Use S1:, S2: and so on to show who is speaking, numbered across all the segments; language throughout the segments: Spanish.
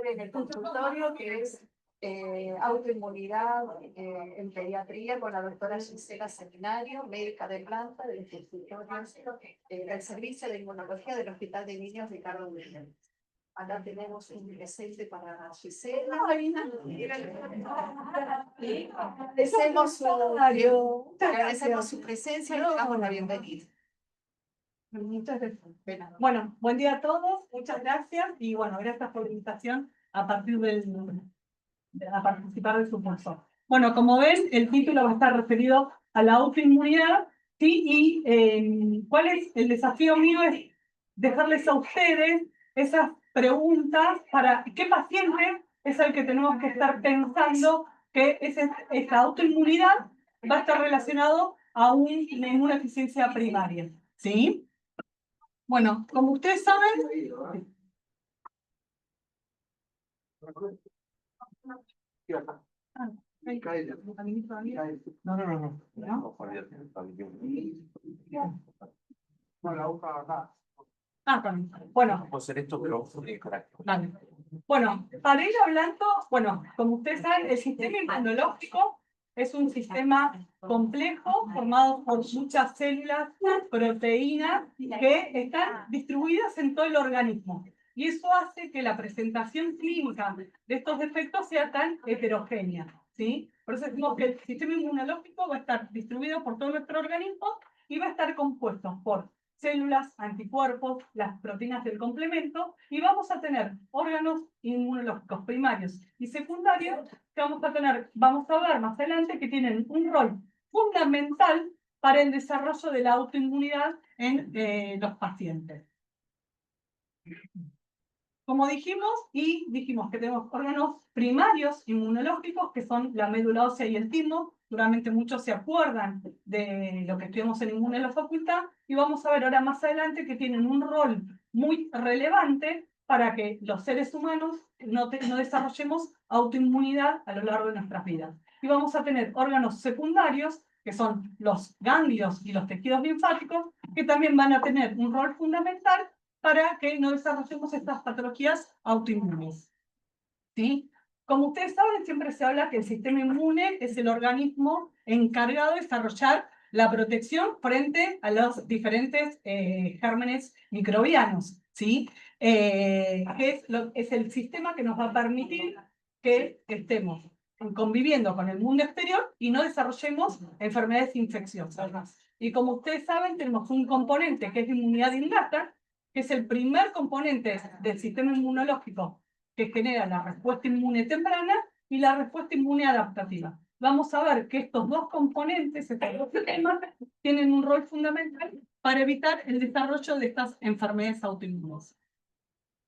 S1: en el consultorio, que es autoinmunidad en pediatría, con la doctora Gisela Seminario, médica de planta del del Servicio de Inmunología del Hospital de Niños Ricardo Williams. Acá tenemos un presente para Gisela. Agradecemos su presencia y le damos la bienvenida.
S2: Muchas gracias. Bueno, buen día a todos, muchas gracias y bueno, gracias por la invitación a participar de su curso. Bueno, como ven, el título va a estar referido a la autoinmunidad, ¿sí? Y ¿cuál es el desafío mío? Es dejarles a ustedes esas preguntas para qué paciente es el que tenemos que estar pensando que esa autoinmunidad va a estar relacionado a una inmunodeficiencia primaria, ¿sí? Bueno, como ustedes saben... Bueno, vale. Bueno, para ir hablando, bueno, como ustedes saben, el sistema inmunológico es un sistema complejo formado por muchas células, proteínas que están distribuidas en todo el organismo. Y eso hace que la presentación clínica de estos defectos sea tan heterogénea, ¿sí? Por eso decimos que el sistema inmunológico va a estar distribuido por todo nuestro organismo y va a estar compuesto por células, anticuerpos, las proteínas del complemento, y vamos a tener órganos inmunológicos primarios y secundarios que vamos a ver más adelante que tienen un rol fundamental para el desarrollo de la autoinmunidad en los pacientes. Como dijimos que tenemos órganos primarios inmunológicos, que son la médula ósea y el timo. Seguramente muchos se acuerdan de lo que estudiamos en Inmune en la facultad, y vamos a ver ahora más adelante que tienen un rol muy relevante para que los seres humanos no desarrollemos autoinmunidad a lo largo de nuestras vidas. Y vamos a tener órganos secundarios, que son los ganglios y los tejidos linfáticos, que también van a tener un rol fundamental para que no desarrollemos estas patologías autoinmunes, ¿sí? Como ustedes saben, siempre se habla que el sistema inmune es el organismo encargado de desarrollar la protección frente a los diferentes gérmenes microbianos, ¿sí? Es el sistema que nos va a permitir que estemos conviviendo con el mundo exterior y no desarrollemos enfermedades infecciosas. Y como ustedes saben, tenemos un componente que es la inmunidad innata, que es el primer componente del sistema inmunológico que genera la respuesta inmune temprana y la respuesta inmune adaptativa. Vamos a ver que estos dos componentes, estos dos sistemas, tienen un rol fundamental para evitar el desarrollo de estas enfermedades autoinmunes,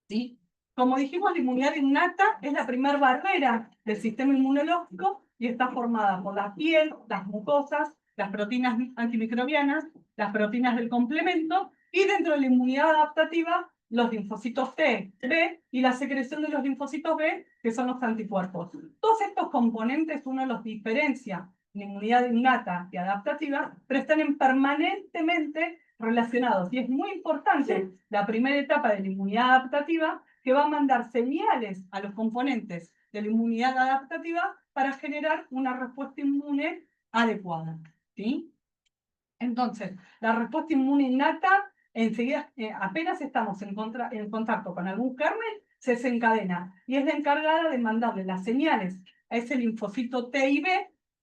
S2: ¿sí? Como dijimos, la inmunidad innata es la primera barrera del sistema inmunológico y está formada por la piel, las mucosas, las proteínas antimicrobianas, las proteínas del complemento, y dentro de la inmunidad adaptativa, los linfocitos T, B y la secreción de los linfocitos B, que son los anticuerpos. Todos estos componentes uno los diferencia en inmunidad innata y adaptativa, pero están permanentemente relacionados. Y es muy importante la primera etapa de la inmunidad adaptativa, que va a mandar señales a los componentes de la inmunidad adaptativa para generar una respuesta inmune adecuada, ¿sí? Entonces, la respuesta inmune innata, enseguida, apenas estamos en contacto con algún germen, se desencadena y es la encargada de mandarle las señales a ese linfocito T y B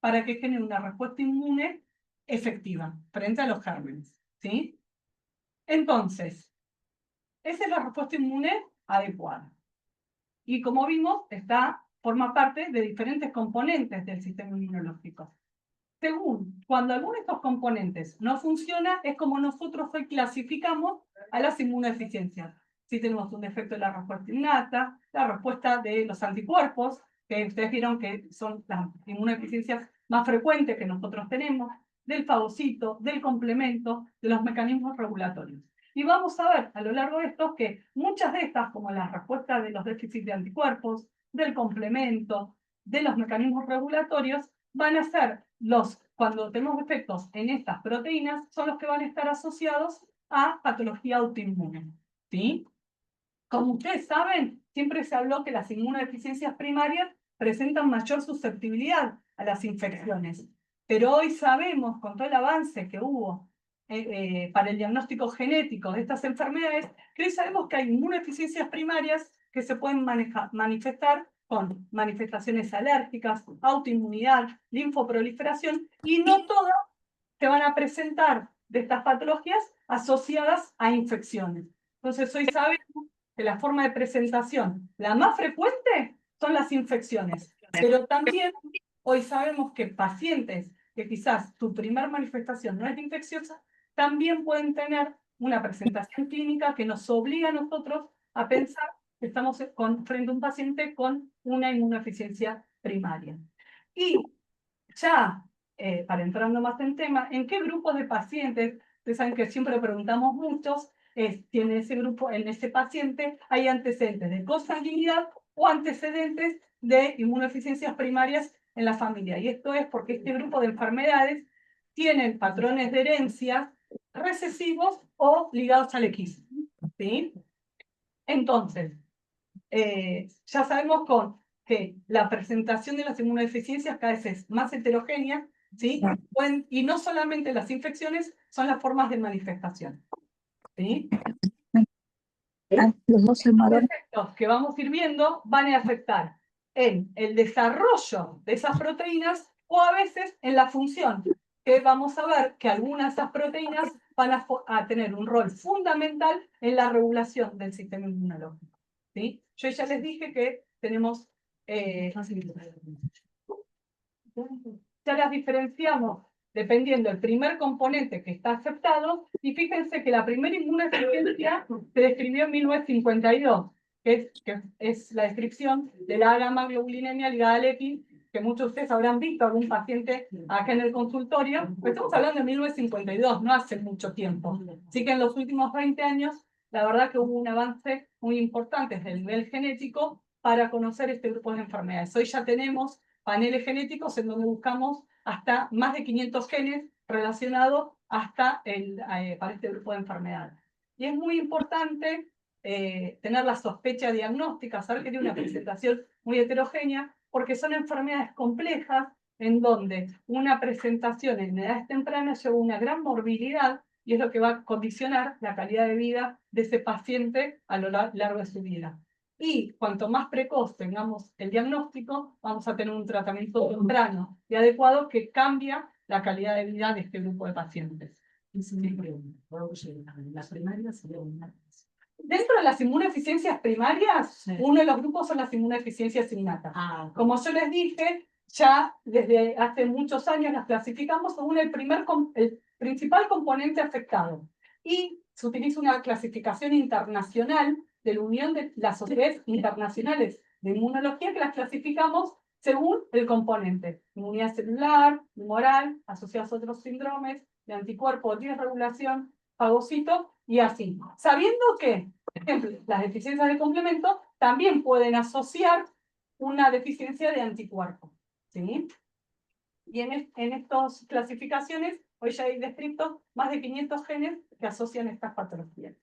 S2: para que genere una respuesta inmune efectiva frente a los gérmenes, ¿sí? Entonces, esa es la respuesta inmune adecuada. Y como vimos, forma parte de diferentes componentes del sistema inmunológico. Cuando alguno de estos componentes no funciona, es como nosotros hoy clasificamos a las inmunodeficiencias. Si tenemos un defecto de la respuesta innata, la respuesta de los anticuerpos, que ustedes vieron que son las inmunodeficiencias más frecuentes que nosotros tenemos, del fagocito, del complemento, de los mecanismos regulatorios. Y vamos a ver a lo largo de estos que muchas de estas, como la respuesta de los déficits de anticuerpos, del complemento, de los mecanismos regulatorios, van a ser cuando tenemos efectos en estas proteínas, son los que van a estar asociados a patología autoinmune, ¿sí? Como ustedes saben, siempre se habló que las inmunodeficiencias primarias presentan mayor susceptibilidad a las infecciones. Pero hoy sabemos, con todo el avance que hubo para el diagnóstico genético de estas enfermedades, que hoy sabemos que hay inmunodeficiencias primarias que se pueden manifestar con manifestaciones alérgicas, autoinmunidad, linfoproliferación, y no todas se van a presentar de estas patologías asociadas a infecciones. Entonces, hoy sabemos que la forma de presentación, la más frecuente, son las infecciones, pero también hoy sabemos que pacientes que quizás su primer manifestación no es infecciosa, también pueden tener una presentación clínica que nos obliga a nosotros a pensar que estamos frente a un paciente con una inmunodeficiencia primaria. Y ya, para entrando más en tema, ¿en qué grupos de pacientes? Ustedes saben que siempre preguntamos muchos, si en ese grupo, en ese paciente, hay antecedentes de consanguinidad o antecedentes de inmunodeficiencias primarias en la familia. Y esto es porque este grupo de enfermedades tienen patrones de herencia recesivos o ligados al X. ¿Sí? Entonces, ya sabemos que la presentación de las inmunodeficiencias cada vez es más heterogénea, ¿sí? Y no solamente las infecciones son las formas de manifestación, ¿sí? Los efectos que vamos a ir viendo van a afectar en el desarrollo de esas proteínas o a veces en la función, que vamos a ver que algunas de esas proteínas van a tener un rol fundamental en la regulación del sistema inmunológico. ¿Sí? Yo ya les dije que tenemos, ya las diferenciamos dependiendo del primer componente que está aceptado, y fíjense que la primera inmunodeficiencia se describió en 1952, que es la descripción de la gamma-globulinemia ligada al EPI, que muchos de ustedes habrán visto algún paciente acá en el consultorio, pero estamos hablando de 1952, no hace mucho tiempo. Así que en los últimos 20 años, la verdad que hubo un avance muy importante desde el nivel genético para conocer este grupo de enfermedades. Hoy ya tenemos paneles genéticos en donde buscamos hasta más de 500 genes relacionados para este grupo de enfermedades. Y es muy importante tener la sospecha diagnóstica, saber que tiene una presentación muy heterogénea, porque son enfermedades complejas en donde una presentación en edades tempranas lleva una gran morbilidad y es lo que va a condicionar la calidad de vida de ese paciente a lo largo de su vida. Y cuanto más precoz tengamos el diagnóstico, vamos a tener un tratamiento temprano y adecuado que cambia la calidad de vida de este grupo de pacientes. Las primarias serían dentro de las inmunodeficiencias primarias, sí, uno de los grupos son las inmunodeficiencias innatas. Como yo les dije, ya desde hace muchos años las clasificamos según el principal componente afectado. Y se utiliza una clasificación internacional de la Unión de las Sociedades Internacionales de Inmunología, que las clasificamos según el componente: inmunidad celular, humoral, asociados a otros síndromes, de anticuerpos, disregulación, fagocito, y así. Sabiendo que, por ejemplo, las deficiencias de complemento también pueden asociar una deficiencia de anticuerpos, ¿sí? Y en estas clasificaciones, hoy ya hay descritos más de 500 genes que asocian estas patologías,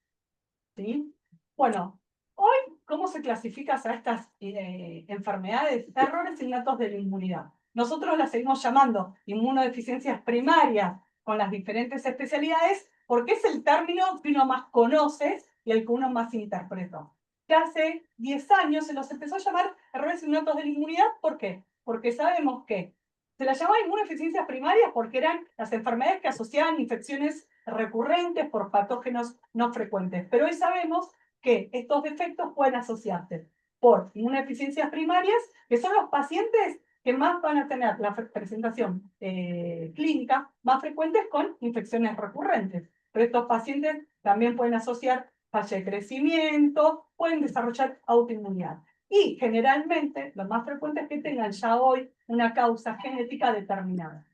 S2: ¿sí? Bueno, hoy, ¿cómo se clasifican a estas enfermedades? Errores innatos de la inmunidad. Nosotros las seguimos llamando inmunodeficiencias primarias con las diferentes especialidades porque es el término que uno más conoce y el que uno más interpretó. Ya hace 10 años se los empezó a llamar errores innatos de la inmunidad. ¿Por qué? Porque sabemos que se las llamaba inmunodeficiencias primarias porque eran las enfermedades que asociaban infecciones recurrentes por patógenos no frecuentes. Pero hoy sabemos que estos defectos pueden asociarse por inmunodeficiencias primarias, que son los pacientes que más van a tener la presentación clínica más frecuentes con infecciones recurrentes. Pero estos pacientes también pueden asociar falla de crecimiento, pueden desarrollar autoinmunidad. Y generalmente, lo más frecuente es que tengan ya hoy una causa genética determinada.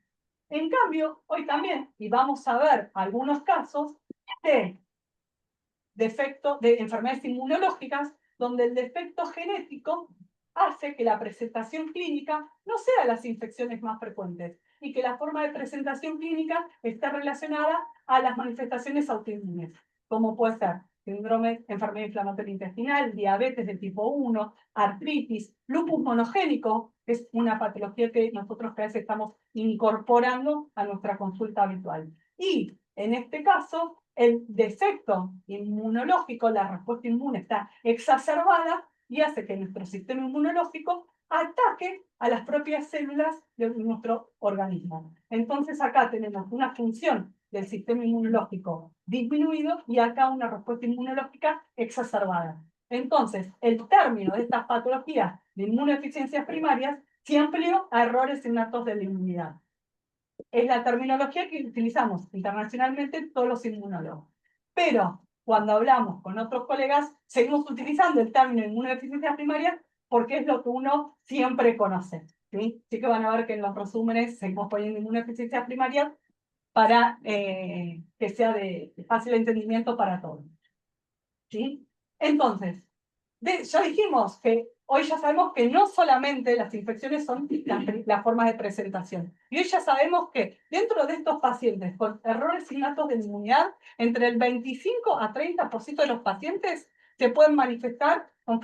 S2: En cambio, hoy también, y vamos a ver algunos casos de defecto de enfermedades inmunológicas, donde el defecto genético hace que la presentación clínica no sea las infecciones más frecuentes y que la forma de presentación clínica esté relacionada a las manifestaciones autoinmunes, como puede ser síndrome, enfermedad inflamatoria intestinal, diabetes de tipo 1, artritis, lupus monogénico, que es una patología que nosotros cada vez estamos incorporando a nuestra consulta habitual. Y en este caso, el defecto inmunológico, la respuesta inmune está exacerbada y hace que nuestro sistema inmunológico ataque a las propias células de nuestro organismo. Entonces acá tenemos una función del sistema inmunológico disminuido y acá una respuesta inmunológica exacerbada. Entonces, el término de estas patologías de inmunodeficiencias primarias se amplió a errores innatos de la inmunidad. Es la terminología que utilizamos internacionalmente todos los inmunólogos. Pero cuando hablamos con otros colegas, seguimos utilizando el término inmunodeficiencias primarias porque es lo que uno siempre conoce. ¿Sí? Así que van a ver que en los resúmenes seguimos poniendo inmunodeficiencias primarias para que sea de fácil entendimiento para todos. ¿Sí? Entonces, ya dijimos que hoy ya sabemos que no solamente las infecciones son las formas de presentación. Y hoy ya sabemos que dentro de estos pacientes con errores innatos de inmunidad, entre el 25 a 30% de los pacientes se pueden manifestar con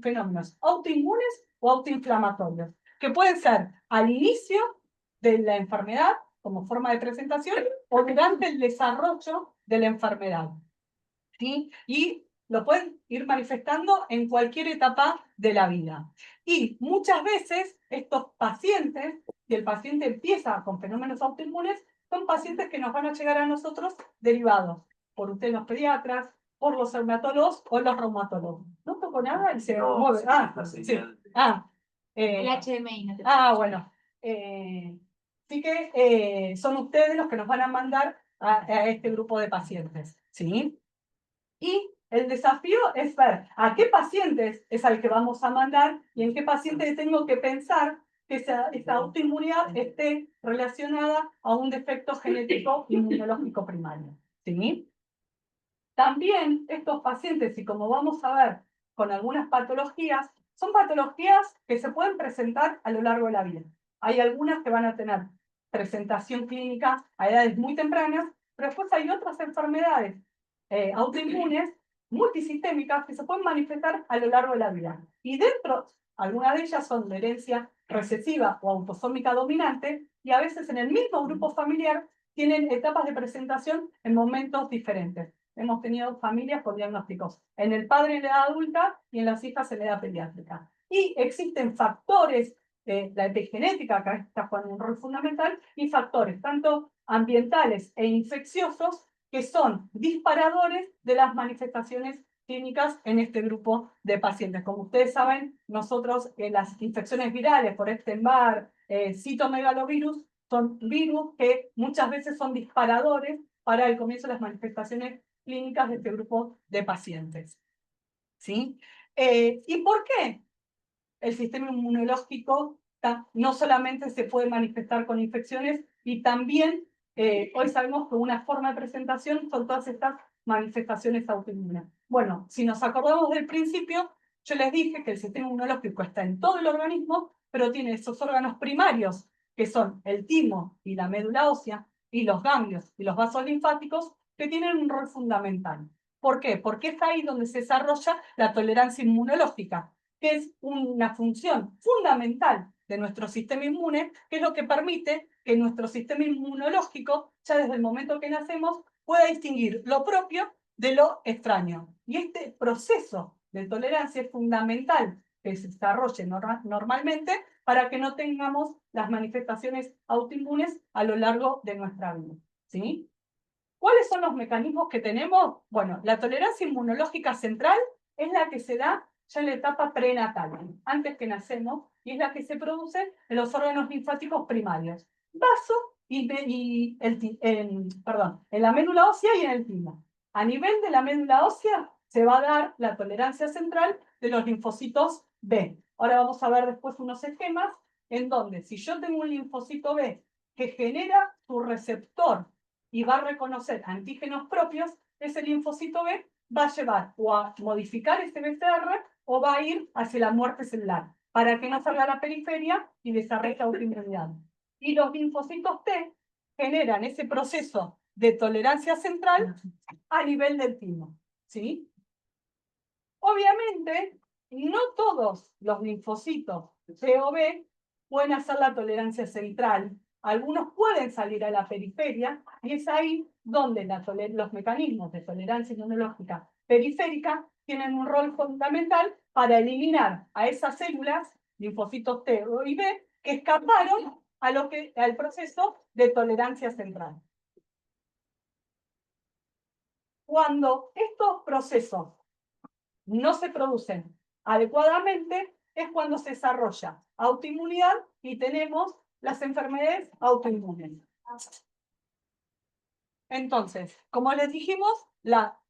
S2: fenómenos autoinmunes o autoinflamatorios, que pueden ser al inicio de la enfermedad como forma de presentación o durante el desarrollo de la enfermedad. ¿Sí? Y lo pueden ir manifestando en cualquier etapa de la vida. Y muchas veces estos pacientes, si el paciente empieza con fenómenos autoinmunes, son pacientes que nos van a llegar a nosotros derivados por ustedes los pediatras, por los reumatólogos o los reumatólogos. ¿No toco nada? Y se mueve. Sí.
S3: El HDMI. No te
S2: Bueno. Así que son ustedes los que nos van a mandar a este grupo de pacientes. ¿Sí? Y el desafío es ver a qué pacientes es al que vamos a mandar y en qué pacientes tengo que pensar que esa autoinmunidad esté relacionada a un defecto genético inmunológico primario. ¿Sí? También estos pacientes, y como vamos a ver con algunas patologías, son patologías que se pueden presentar a lo largo de la vida. Hay algunas que van a tener presentación clínica a edades muy tempranas, pero después hay otras enfermedades autoinmunes multisistémicas que se pueden manifestar a lo largo de la vida. Y dentro, algunas de ellas son de herencia recesiva o autosómica dominante, y a veces en el mismo grupo familiar tienen etapas de presentación en momentos diferentes. Hemos tenido familias con diagnósticos en el padre en la edad adulta y en las hijas en la edad pediátrica. Y existen factores, la epigenética acá está jugando un rol fundamental, y factores tanto ambientales e infecciosos que son disparadores de las manifestaciones clínicas en este grupo de pacientes. Como ustedes saben, nosotros las infecciones virales por Epstein-Barr, citomegalovirus, son virus que muchas veces son disparadores para el comienzo de las manifestaciones clínicas de este grupo de pacientes. ¿Sí? ¿Y por qué el sistema inmunológico no solamente se puede manifestar con infecciones y también hoy sabemos que una forma de presentación son todas estas manifestaciones autoinmunes? Bueno, si nos acordamos del principio, yo les dije que el sistema inmunológico está en todo el organismo, pero tiene esos órganos primarios, que son el timo y la médula ósea, y los ganglios y los vasos linfáticos, que tienen un rol fundamental. ¿Por qué? Porque es ahí donde se desarrolla la tolerancia inmunológica, que es una función fundamental de nuestro sistema inmune, que es lo que permite que nuestro sistema inmunológico, ya desde el momento que nacemos, pueda distinguir lo propio de lo extraño. Y este proceso de tolerancia es fundamental que se desarrolle normalmente para que no tengamos las manifestaciones autoinmunes a lo largo de nuestra vida. ¿Sí? ¿Cuáles son los mecanismos que tenemos? Bueno, la tolerancia inmunológica central es la que se da ya en la etapa prenatal, antes que nacemos, y es la que se produce en los órganos linfáticos primarios, vaso en la médula ósea y en el timo. A nivel de la médula ósea se va a dar la tolerancia central de los linfocitos B. Ahora vamos a ver después unos esquemas en donde si yo tengo un linfocito B que genera su receptor y va a reconocer antígenos propios, ese linfocito B va a llevar o a modificar ese BCR o va a ir hacia la muerte celular, para que no salga a la periferia y desarrolle autoinmunidad. Y los linfocitos T generan ese proceso de tolerancia central a nivel del timo. ¿Sí? Obviamente, no todos los linfocitos T o B pueden hacer la tolerancia central. Algunos pueden salir a la periferia y es ahí donde los mecanismos de tolerancia inmunológica periférica tienen un rol fundamental para eliminar a esas células, linfocitos T y B, que escaparon al proceso de tolerancia central. Cuando estos procesos no se producen adecuadamente, es cuando se desarrolla autoinmunidad y tenemos las enfermedades autoinmunes. Entonces, como les dijimos, la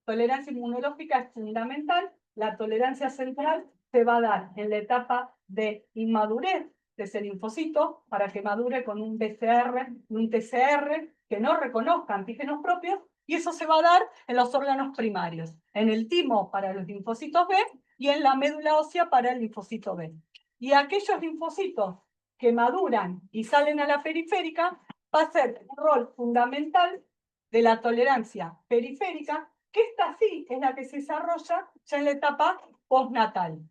S2: tolerancia inmunológica es fundamental. La tolerancia central se va a dar en la etapa de inmadurez de ese linfocito para que madure con un BCR, un TCR que no reconozca antígenos propios, y eso se va a dar en los órganos primarios, en el timo para los linfocitos B y en la médula ósea para el linfocito B. Y aquellos linfocitos que maduran y salen a la periférica va a ser un rol fundamental de la tolerancia periférica, que esta sí es la que se desarrolla ya en la etapa postnatal,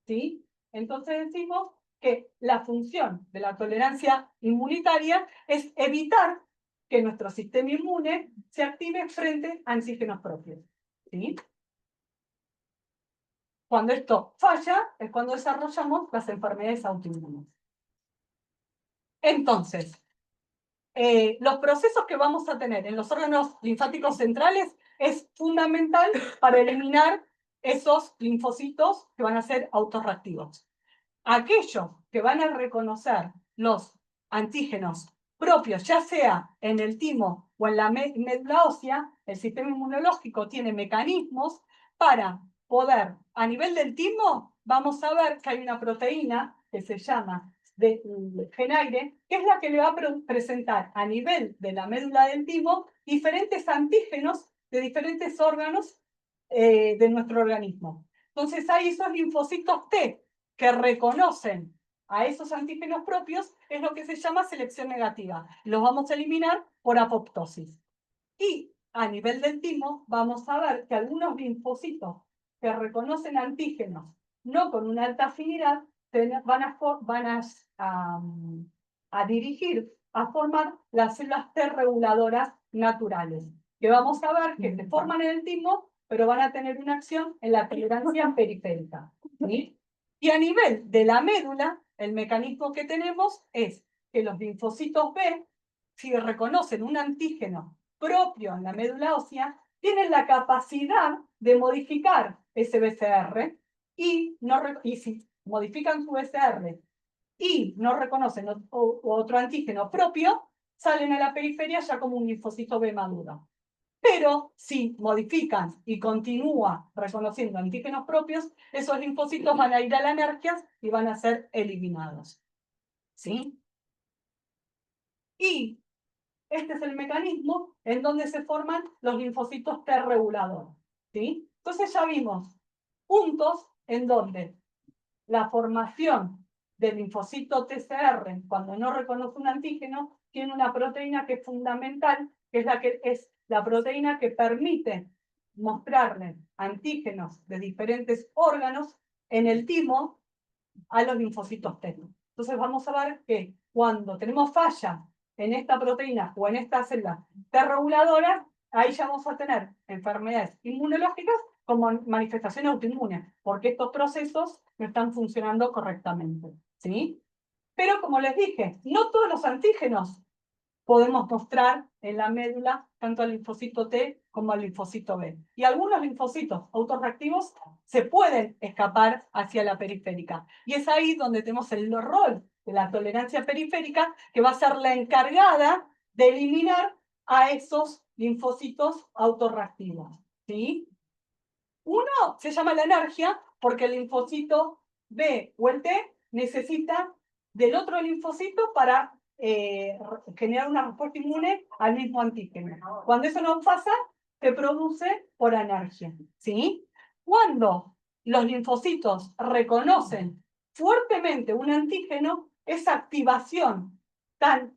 S2: ¿sí? Entonces decimos que la función de la tolerancia inmunitaria es evitar que nuestro sistema inmune se active frente a antígenos propios, ¿sí? Cuando esto falla es cuando desarrollamos las enfermedades autoinmunes. Entonces, los procesos que vamos a tener en los órganos linfáticos centrales es fundamental para eliminar esos linfocitos que van a ser autorreactivos. Aquellos que van a reconocer los antígenos propios, ya sea en el timo o en la médula ósea, el sistema inmunológico tiene mecanismos para poder, a nivel del timo, vamos a ver que hay una proteína que se llama genaire, que es la que le va a presentar a nivel de la médula del timo diferentes antígenos de diferentes órganos de nuestro organismo. Entonces hay esos linfocitos T que reconocen a esos antígenos propios, es lo que se llama selección negativa. Los vamos a eliminar por apoptosis. Y a nivel del timo vamos a ver que algunos linfocitos que reconocen antígenos no con una alta afinidad van a dirigir, a formar las células T reguladoras naturales, que vamos a ver que se forman en el timo, pero van a tener una acción en la tolerancia periférica, ¿sí? Y a nivel de la médula, el mecanismo que tenemos es que los linfocitos B, si reconocen un antígeno propio en la médula ósea, tienen la capacidad de modificar ese BCR y si modifican su BCR y no reconocen otro antígeno propio, salen a la periferia ya como un linfocito B maduro. Pero si modifican y continúa reconociendo antígenos propios, esos linfocitos van a ir a la anergia y van a ser eliminados, ¿sí? Y este es el mecanismo en donde se forman los linfocitos T reguladores, ¿sí? Entonces ya vimos puntos en donde la formación del linfocito TCR, cuando no reconoce un antígeno, tiene una proteína que es fundamental, que es la proteína que permite mostrarle antígenos de diferentes órganos en el timo a los linfocitos T. Entonces vamos a ver que cuando tenemos falla en esta proteína o en esta célula T reguladora, ahí ya vamos a tener enfermedades inmunológicas como manifestación autoinmune, porque estos procesos no están funcionando correctamente, ¿sí? Pero como les dije, no todos los antígenos podemos mostrar en la médula tanto al linfocito T como al linfocito B. Y algunos linfocitos autorreactivos se pueden escapar hacia la periférica. Y es ahí donde tenemos el rol de la tolerancia periférica, que va a ser la encargada de eliminar a esos linfocitos autorreactivos, ¿sí? Uno se llama la anergia porque el linfocito B o el T necesita del otro linfocito para generar una respuesta inmune al mismo antígeno. Cuando eso no pasa, se produce por anergia, ¿sí? Cuando los linfocitos reconocen fuertemente un antígeno, esa activación tan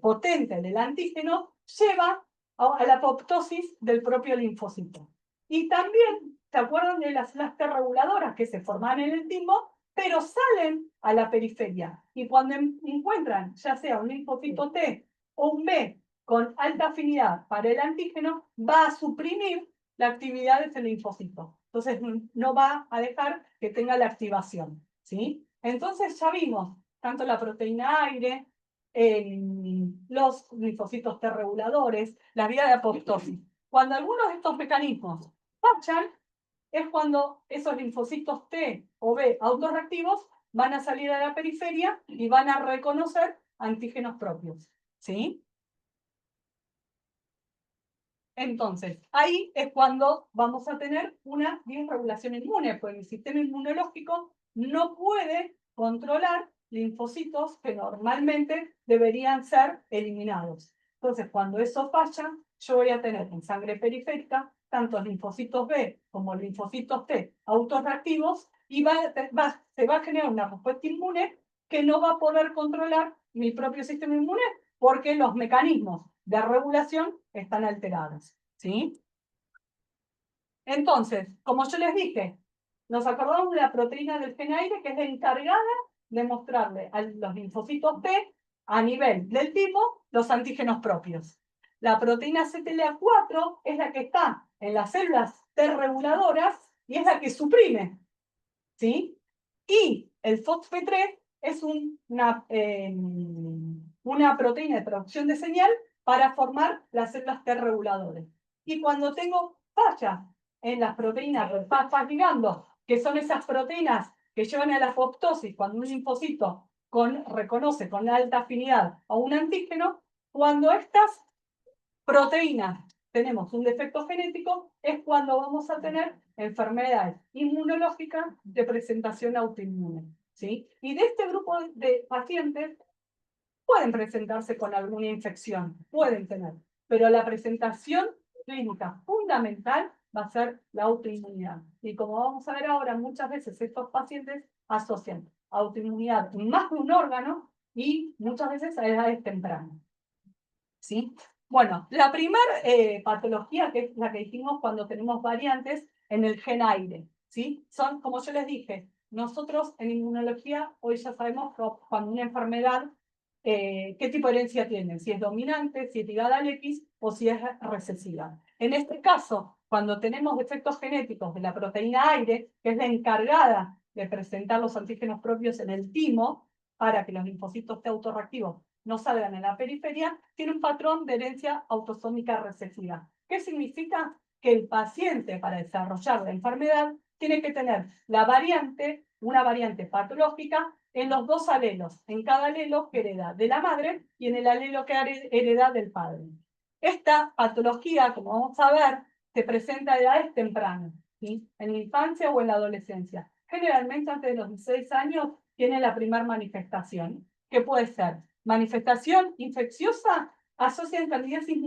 S2: potente del antígeno lleva a la apoptosis del propio linfocito. Y también, ¿se acuerdan de las células T reguladoras que se forman en el timo, pero salen a la periferia? Y cuando encuentran, ya sea un linfocito T o un B con alta afinidad para el antígeno, va a suprimir la actividad de ese linfocito. Entonces, no va a dejar que tenga la activación, ¿sí? Entonces, ya vimos tanto la proteína aire, los linfocitos T reguladores, la vía de apoptosis. Cuando algunos de estos mecanismos fallan, es cuando esos linfocitos T o B autorreactivos van a salir a la periferia y van a reconocer antígenos propios, ¿sí? Entonces, ahí es cuando vamos a tener una disregulación inmune, porque el sistema inmunológico no puede controlar linfocitos que normalmente deberían ser eliminados. Entonces, cuando eso falla, yo voy a tener en sangre periférica tanto linfocitos B como linfocitos T autorreactivos y se va a generar una respuesta inmune que no va a poder controlar mi propio sistema inmune porque los mecanismos de regulación están alterados, ¿sí? Entonces, como yo les dije, nos acordamos de la proteína del gen aire que es la encargada de mostrarle a los linfocitos T a nivel del tipo los antígenos propios. La proteína CTLA4 es la que está en las células T reguladoras y es la que suprime, ¿sí? Y el FOXP3 es una proteína de traducción de señal para formar las células T reguladores. Y cuando tengo fallas en las proteínas ligando, que son esas proteínas que llevan a la apoptosis, cuando un linfocito reconoce con alta afinidad a un antígeno, cuando estas proteínas tenemos un defecto genético, es cuando vamos a tener enfermedades inmunológicas de presentación autoinmune, ¿sí? Y de este grupo de pacientes pueden presentarse con alguna infección, pueden tener, pero la presentación clínica fundamental va a ser la autoinmunidad. Y como vamos a ver ahora, muchas veces estos pacientes asocian autoinmunidad en más de un órgano y muchas veces a edades tempranas, ¿sí? Bueno, la primera patología, que es la que dijimos cuando tenemos variantes en el gen aire, ¿sí? Son, como yo les dije, nosotros en inmunología hoy ya sabemos cuando una enfermedad, qué tipo de herencia tiene, si es dominante, si es ligada al X o si es recesiva. En este caso, cuando tenemos defectos genéticos de la proteína aire, que es la encargada de presentar los antígenos propios en el timo, para que los linfocitos T autorreactivos no salgan en la periferia, tiene un patrón de herencia autosómica recesiva. ¿Qué significa? Que el paciente, para desarrollar la enfermedad, tiene que tener una variante patológica en los dos alelos, en cada alelo que hereda de la madre y en el alelo que hereda del padre. Esta patología, como vamos a ver, se presenta a edades tempranas, ¿sí? En la infancia o en la adolescencia. Generalmente antes de los 16 años tiene la primera manifestación, que puede ser manifestación infecciosa asociada a candidiasis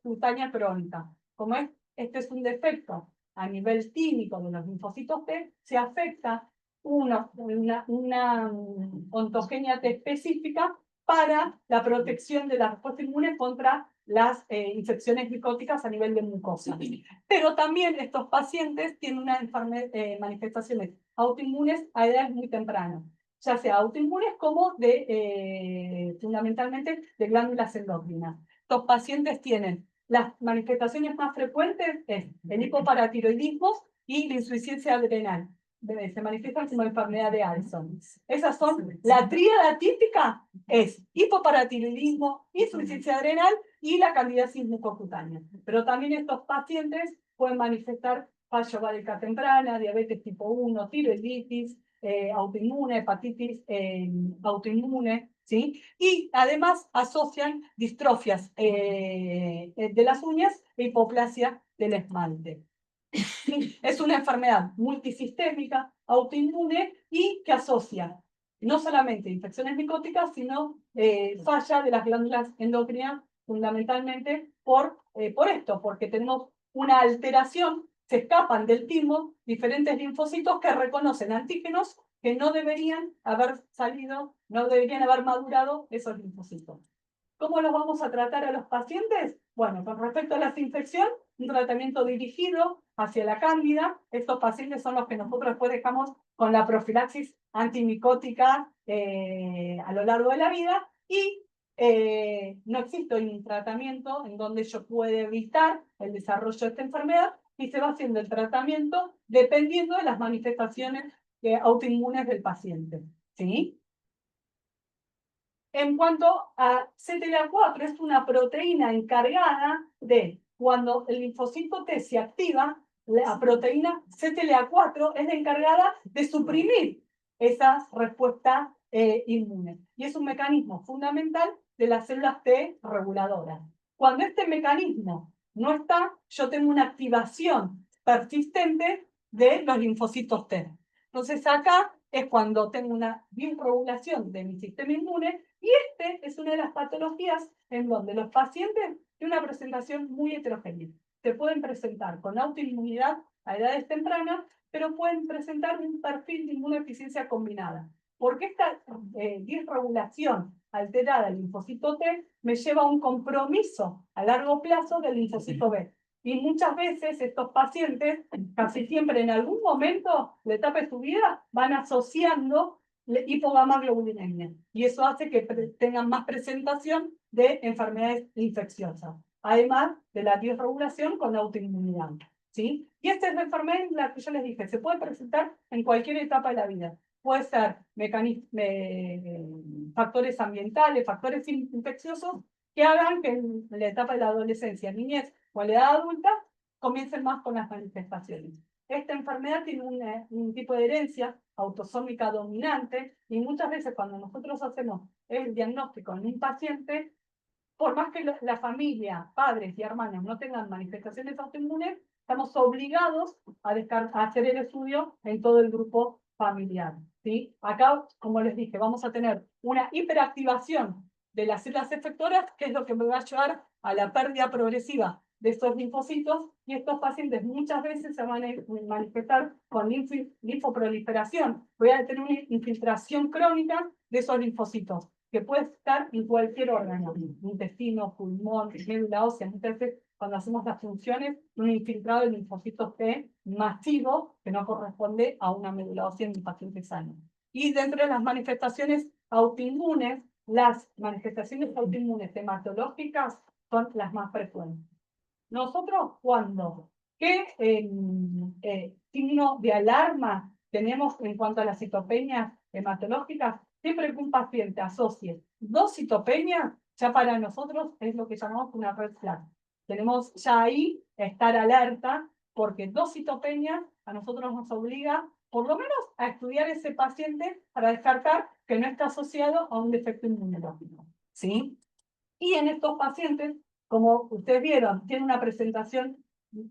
S2: cutánea crónica. Como este es un defecto a nivel químico de los linfocitos T, se afecta una ontogenia T específica para la protección de la respuesta inmune contra las infecciones micóticas a nivel de mucosa. Pero también estos pacientes tienen manifestaciones autoinmunes a edades muy tempranas, ya sea autoinmunes como fundamentalmente de glándulas endócrinas. Estos pacientes tienen las manifestaciones más frecuentes es el hipoparatiroidismo y la insuficiencia adrenal. Se manifiestan como enfermedad de Addison. Esas son, la tríada típica es hipoparatiroidismo, insuficiencia adrenal y la candidiasis mucocutánea. Pero también estos pacientes pueden manifestar fallo ovárica temprana, diabetes tipo 1, tiroiditis, autoinmune, hepatitis autoinmune, ¿sí? Y además asocian distrofias de las uñas e hipoplasia del esmalte. Es una enfermedad multisistémica, autoinmune y que asocia no solamente infecciones micóticas, sino falla de las glándulas endocrinas, fundamentalmente por esto, porque tenemos una alteración, se escapan del timo diferentes linfocitos que reconocen antígenos que no deberían haber salido, no deberían haber madurado esos linfocitos. ¿Cómo los vamos a tratar a los pacientes? Bueno, con respecto a las infecciones, un tratamiento dirigido hacia la cándida. Estos pacientes son los que nosotros después dejamos con la profilaxis antimicótica a lo largo de la vida, y no existe hoy un tratamiento en donde yo pueda evitar el desarrollo de esta enfermedad, y se va haciendo el tratamiento dependiendo de las manifestaciones autoinmunes del paciente, ¿sí? En cuanto a CTLA4, es una proteína encargada de, cuando el linfocito T se activa, la proteína CTLA4 es la encargada de suprimir esa respuesta inmune. Y es un mecanismo fundamental de las células T reguladoras. Cuando este mecanismo no está, yo tengo una activación persistente de los linfocitos T. Entonces acá es cuando tengo una disregulación de mi sistema inmune, y es una de las patologías en donde los pacientes tienen una presentación muy heterogénea. Se pueden presentar con autoinmunidad a edades tempranas, pero pueden presentar un perfil de inmunodeficiencia combinada. Porque esta disregulación alterada del linfocito T me lleva a un compromiso a largo plazo del linfocito B. Y muchas veces estos pacientes, casi siempre en algún momento de etapa de su vida, van asociando hipogamaglobulinemia. Y eso hace que tengan más presentación de enfermedades infecciosas, además de la disregulación con la autoinmunidad, ¿sí? Y esta es la enfermedad en la que yo les dije, se puede presentar en cualquier etapa de la vida. Puede ser factores ambientales, factores infecciosos, que hagan que en la etapa de la adolescencia, niñez o en la edad adulta comiencen más con las manifestaciones. Esta enfermedad tiene un tipo de herencia autosómica dominante, y muchas veces cuando nosotros hacemos el diagnóstico en un paciente, por más que la familia, padres y hermanos no tengan manifestaciones autoinmunes, estamos obligados a hacer el estudio en todo el grupo familiar, ¿sí? Acá, como les dije, vamos a tener una hiperactivación de las células efectoras, que es lo que me va a llevar a la pérdida progresiva de estos linfocitos, y estos pacientes muchas veces se van a manifestar con linfoproliferación. Voy a tener una infiltración crónica de esos linfocitos, que puede estar en cualquier órgano, intestino, pulmón, médula ósea. Muchas veces, cuando hacemos las funciones, un infiltrado de linfocitos T masivo que no corresponde a una médula ósea en un paciente sano. Y dentro de las manifestaciones autoinmunes, las manifestaciones autoinmunes hematológicas son las más frecuentes. Nosotros, ¿qué signo de alarma tenemos en cuanto a las citopenias hematológicas? Siempre que un paciente asocie 2 citopenias, ya para nosotros es lo que llamamos una red flag. Tenemos ya ahí estar alerta, porque 2 citopenias a nosotros nos obliga por lo menos a estudiar ese paciente para descartar que no está asociado a un defecto inmunológico, ¿sí? Y en estos pacientes, como ustedes vieron, tiene una presentación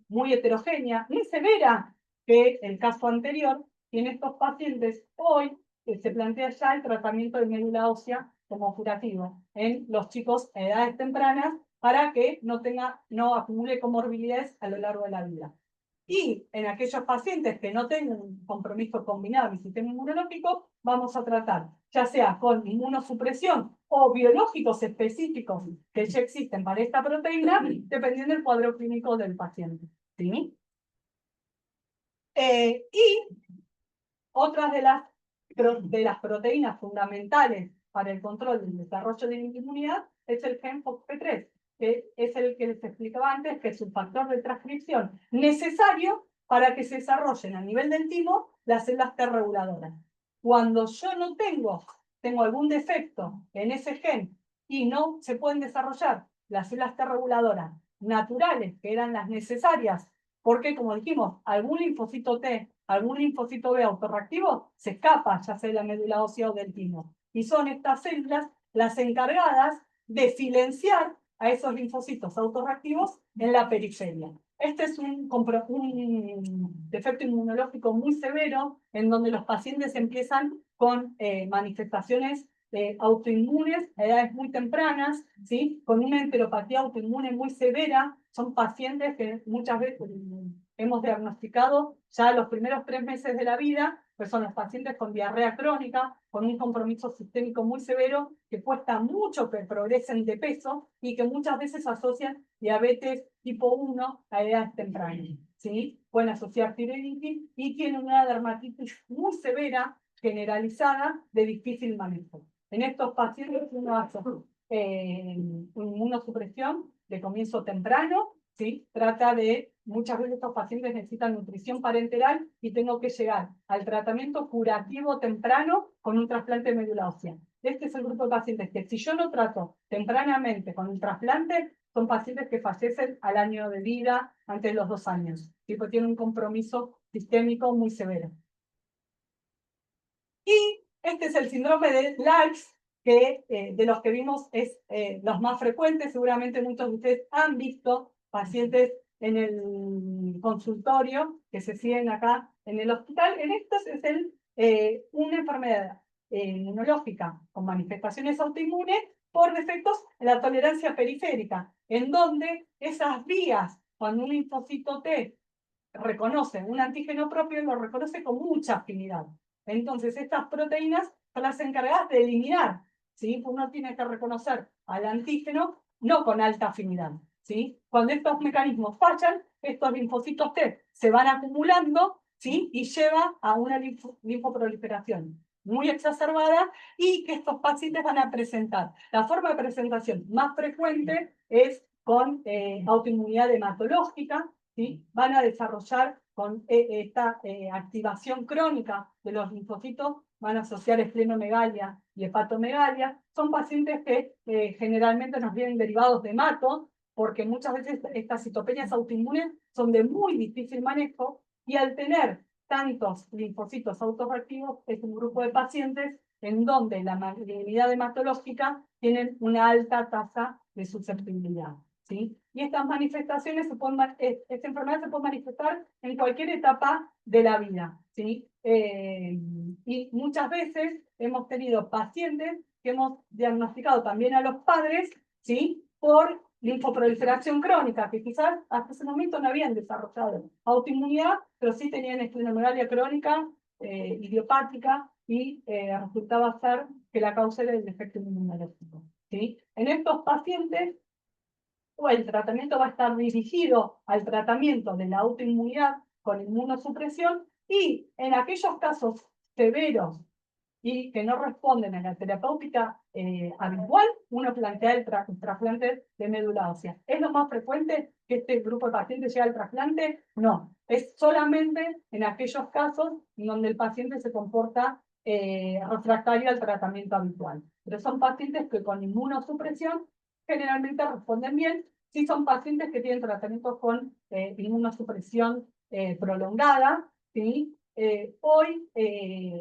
S2: muy heterogénea, muy severa que el caso anterior, y en estos pacientes hoy se plantea ya el tratamiento de médula ósea como curativo en los chicos a edades tempranas, para que no acumule comorbilidades a lo largo de la vida. Y en aquellos pacientes que no tengan un compromiso combinado del sistema inmunológico, vamos a tratar, ya sea con inmunosupresión o biológicos específicos que ya existen para esta proteína, dependiendo del cuadro clínico del paciente, ¿sí? Y otras de las proteínas fundamentales para el control del desarrollo de la inmunidad es el gen FOXP3, que es el que les explicaba antes, que es un factor de transcripción necesario para que se desarrollen a nivel del timo las células T reguladoras. Cuando yo no tengo algún defecto en ese gen y no se pueden desarrollar las células T reguladoras naturales, que eran las necesarias, porque, como dijimos, algún linfocito T, algún linfocito B autorreactivo se escapa, ya sea de la médula ósea o del timo. Y son estas células las encargadas de silenciar a esos linfocitos autorreactivos en la periferia. Este es un defecto inmunológico muy severo, en donde los pacientes empiezan con manifestaciones autoinmunes a edades muy tempranas, ¿sí? Con una enteropatía autoinmune muy severa. Son pacientes que muchas veces hemos diagnosticado ya los primeros 3 meses de la vida pues son los pacientes con diarrea crónica, con un compromiso sistémico muy severo, que cuesta mucho que progresen de peso y que muchas veces asocian diabetes tipo 1 a edades tempranas, ¿sí? Pueden asociar tiroiditis y tienen una dermatitis muy severa, generalizada, de difícil manejo. En estos pacientes uno hace inmunosupresión de comienzo temprano, ¿sí? Trata de, muchas veces estos pacientes necesitan nutrición parenteral y tengo que llegar al tratamiento curativo temprano con un trasplante de médula ósea. Este es el grupo de pacientes que si yo no trato tempranamente con un trasplante, son pacientes que fallecen al año de vida, antes de los 2 años. Tipo, tienen un compromiso sistémico muy severo. Y este es el síndrome de Lars, que de los que vimos es los más frecuentes. Seguramente muchos de ustedes han visto pacientes en el consultorio que se siguen acá en el hospital. En estos es una enfermedad inmunológica con manifestaciones autoinmunes por defectos en la tolerancia periférica, en donde esas vías, cuando un linfocito T reconoce un antígeno propio, lo reconoce con mucha afinidad. Entonces, estas proteínas son las encargadas de eliminar, ¿sí? Uno tiene que reconocer al antígeno no con alta afinidad, ¿sí? Cuando estos mecanismos fallan, estos linfocitos T se van acumulando, ¿sí? Y lleva a una linfoproliferación muy exacerbada y que estos pacientes van a presentar. La forma de presentación más frecuente es con autoinmunidad hematológica, ¿sí? Van a desarrollar con esta activación crónica de los linfocitos, van a asociar esplenomegalia y hepatomegalia. Son pacientes que generalmente nos vienen derivados de hemato, porque muchas veces estas citopenias autoinmunes son de muy difícil manejo, y al tener tantos linfocitos autoreactivos, es un grupo de pacientes en donde la malignidad hematológica tienen una alta tasa de susceptibilidad, ¿sí? Y estas manifestaciones, esta enfermedad se puede manifestar en cualquier etapa de la vida, ¿sí? Y muchas veces hemos tenido pacientes que hemos diagnosticado también a los padres, ¿sí? Por linfoproliferación crónica, que quizás hasta ese momento no habían desarrollado autoinmunidad, pero sí tenían esplenomegalia crónica, idiopática, y resultaba ser que la causa era el defecto inmunológico, ¿sí? En estos pacientes, el tratamiento va a estar dirigido al tratamiento de la autoinmunidad con inmunosupresión, y en aquellos casos severos y que no responden a la terapéutica habitual, uno plantea el trasplante de médula ósea. ¿Es lo más frecuente que este grupo de pacientes llegue al trasplante? No, es solamente en aquellos casos en donde el paciente se comporta refractario al tratamiento habitual. Pero son pacientes que con inmunosupresión generalmente responden bien. Si son pacientes que tienen tratamientos con inmunosupresión prolongada, ¿sí? Hoy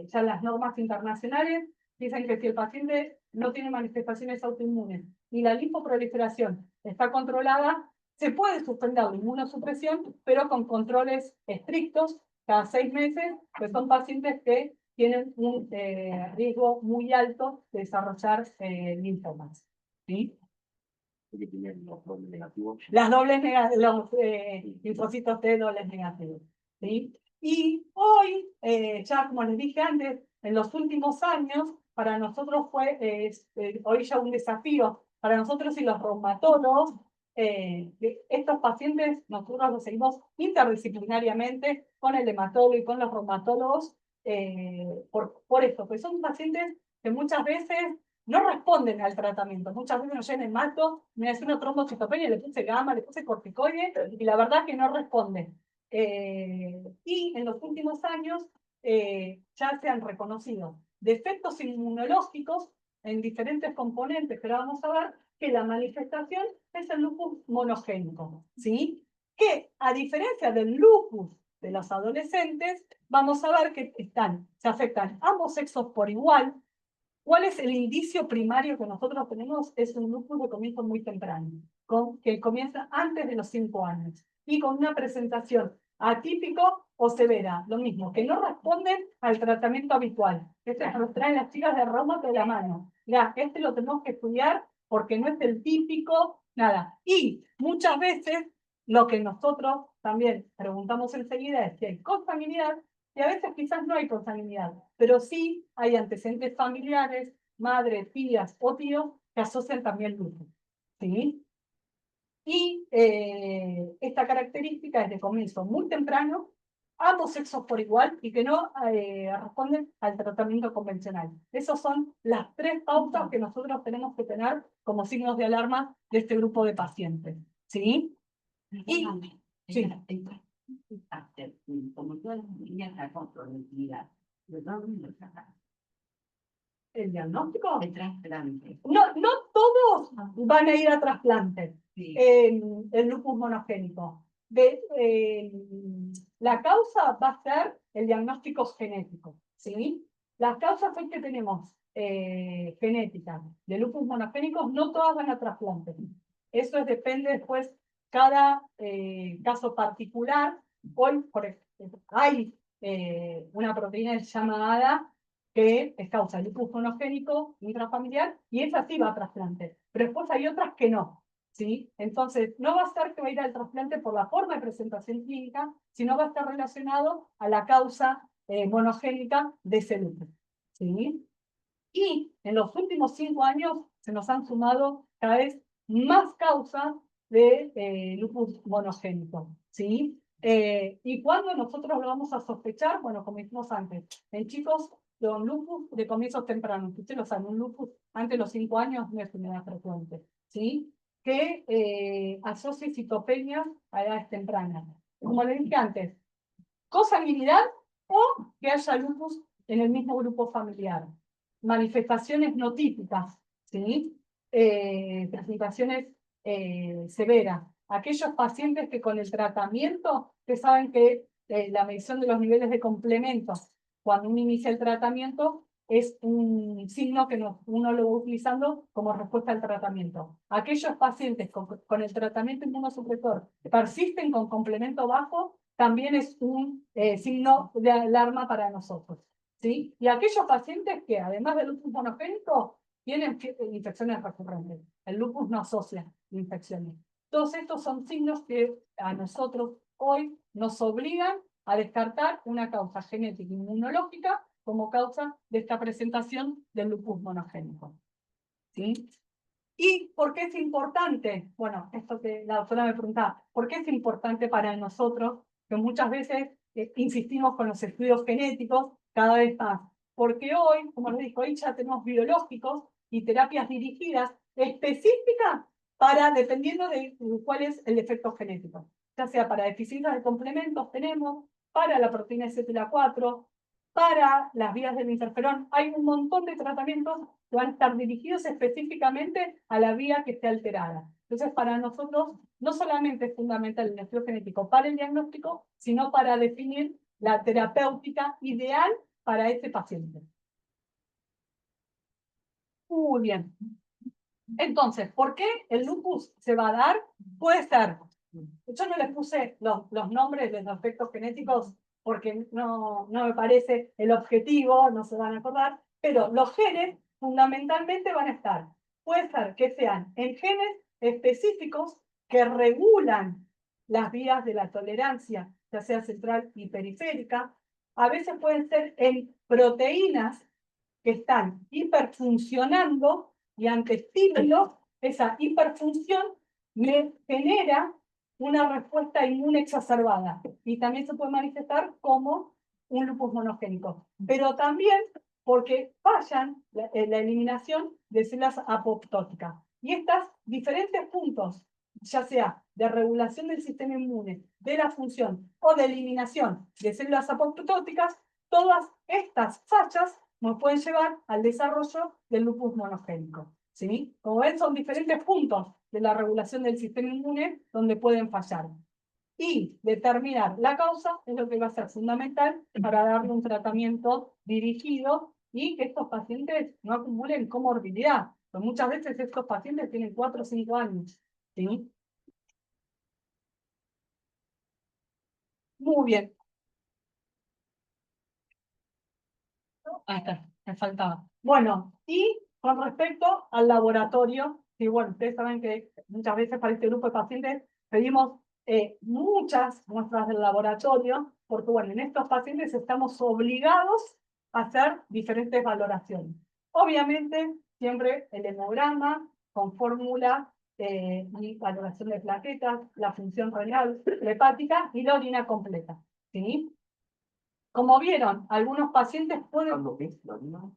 S2: ya las normas internacionales dicen que si el paciente no tiene manifestaciones autoinmunes y la linfoproliferación está controlada, se puede suspender la inmunosupresión, pero con controles estrictos cada 6 meses, que son pacientes que tienen un riesgo muy alto de desarrollar linfomas, ¿sí? Las dobles los linfocitos T dobles negativos, ¿sí? Y hoy, ya como les dije antes, en los últimos años, para nosotros fue hoy ya un desafío, para nosotros y los reumatólogos, estos pacientes nosotros los seguimos interdisciplinariamente con el hematólogo y con los reumatólogos, por esto, porque son pacientes que muchas veces no responden al tratamiento. Muchas veces nos llenan el mato, me hace una trombocitopenia, le puse gamma, le puse corticoide, y la verdad que no responden. Y en los últimos años ya se han reconocido defectos inmunológicos en diferentes componentes, pero vamos a ver que la manifestación es el lupus monogénico, ¿sí? Que a diferencia del lupus de los adolescentes, vamos a ver que se afectan ambos sexos por igual. ¿Cuál es el indicio primario que nosotros tenemos? Es un lupus de comienzo muy temprano, que comienza antes de los 5 años, y con una presentación atípico o severa, lo mismo, que no responden al tratamiento habitual. Este nos traen las chicas de reumato de la mano. Ya, este lo tenemos que estudiar porque no es el típico, nada. Y muchas veces lo que nosotros también preguntamos enseguida es si hay consanguinidad, y a veces quizás no hay consanguinidad, pero sí hay antecedentes familiares, madres, tías o tíos que asocian también lupus, ¿sí? Y esta característica es de comienzo muy temprano, ambos sexos por igual y que no responden al tratamiento convencional. Esas son las 3 pautas que nosotros tenemos que tener como signos de alarma de este grupo de pacientes, ¿sí? Y, sí.
S4: Como todas las niñas la comprometida, ¿de dónde lo sacan?
S2: ¿El diagnóstico?
S4: El trasplante.
S2: No todos van a ir a trasplante.
S4: Sí.
S2: El lupus monogénico. La causa va a ser el diagnóstico genético, ¿sí? Las causas es que tenemos genética de lupus monogénicos, no todas van a trasplante. Eso depende después cada caso particular. Hoy hay una proteína llamada que es causa de lupus monogénico intrafamiliar, y esa sí va a trasplante. Pero después hay otras que no, ¿sí? Entonces, no va a ser que va a ir al trasplante por la forma de presentación clínica, sino va a estar relacionado a la causa monogénica de ese lupus, ¿sí? Y en los últimos 5 años se nos han sumado cada vez más causas de lupus monogénico, ¿sí? Y cuando nosotros lo vamos a sospechar, bueno, como dijimos antes, en chicos con lupus de comienzos tempranos, ustedes lo saben, un lupus antes de los 5 años no es una enfermedad frecuente, ¿sí? Que asocie citopenias a edades tempranas. Como les dije antes, consanguinidad o que haya lupus en el mismo grupo familiar. Manifestaciones no típicas, ¿sí? Presentaciones severas. Aquellos pacientes que con el tratamiento, ustedes saben que la medición de los niveles de complementos, cuando uno inicia el tratamiento, es un signo que uno lo va utilizando como respuesta al tratamiento. Aquellos pacientes con el tratamiento inmunosupresor persisten con complemento bajo, también es un signo de alarma para nosotros, ¿sí? Y aquellos pacientes que, además del lupus monogénico, tienen infecciones recurrentes. El lupus no asocia infecciones. Todos estos son signos que a nosotros hoy nos obligan a descartar una causa genética inmunológica como causa de esta presentación del lupus monogénico, ¿sí? ¿Y por qué es importante? Bueno, esto que la doctora me preguntaba, ¿por qué es importante para nosotros? Que muchas veces insistimos con los estudios genéticos cada vez más. Porque hoy, como les digo, hoy ya tenemos biológicos y terapias dirigidas específicas para, dependiendo de cuál es el defecto genético. Ya sea para deficiencias de complementos tenemos, para la proteína acetil-A4, para las vías del interferón. Hay un montón de tratamientos que van a estar dirigidos específicamente a la vía que esté alterada. Entonces, para nosotros, no solamente es fundamental el estudio genético para el diagnóstico, sino para definir la terapéutica ideal para ese paciente. Muy bien. Entonces, ¿por qué el lupus se va a dar? Puede ser. Yo no les puse los nombres de los defectos genéticos porque no me parece el objetivo, no se van a acordar, pero los genes fundamentalmente van a estar. Puede ser que sean en genes específicos que regulan las vías de la tolerancia, ya sea central y periférica. A veces pueden ser en proteínas que están hiperfuncionando y ante estímulos, esa hiperfunción me genera una respuesta inmune exacerbada y también se puede manifestar como un lupus monogénico, pero también porque fallan la eliminación de células apoptóticas. Y estos diferentes puntos, ya sea de regulación del sistema inmune, de la función o de eliminación de células apoptóticas, todas estas fallas nos pueden llevar al desarrollo del lupus monogénico, ¿sí? Como ven, son diferentes puntos de la regulación del sistema inmune donde pueden fallar. Y determinar la causa es lo que va a ser fundamental para darle un tratamiento dirigido y que estos pacientes no acumulen comorbilidad. Porque muchas veces estos pacientes tienen 4 o 5 años, ¿sí? Muy bien. Ahí está, me faltaba. Bueno, y con respecto al laboratorio, y bueno, ustedes saben que muchas veces para este grupo de pacientes pedimos muchas muestras del laboratorio, porque bueno, en estos pacientes estamos obligados a hacer diferentes valoraciones. Obviamente, siempre el hemograma con fórmula y valoración de plaquetas, la función renal, hepática y la orina completa. ¿Sí? Como vieron, algunos pacientes pueden...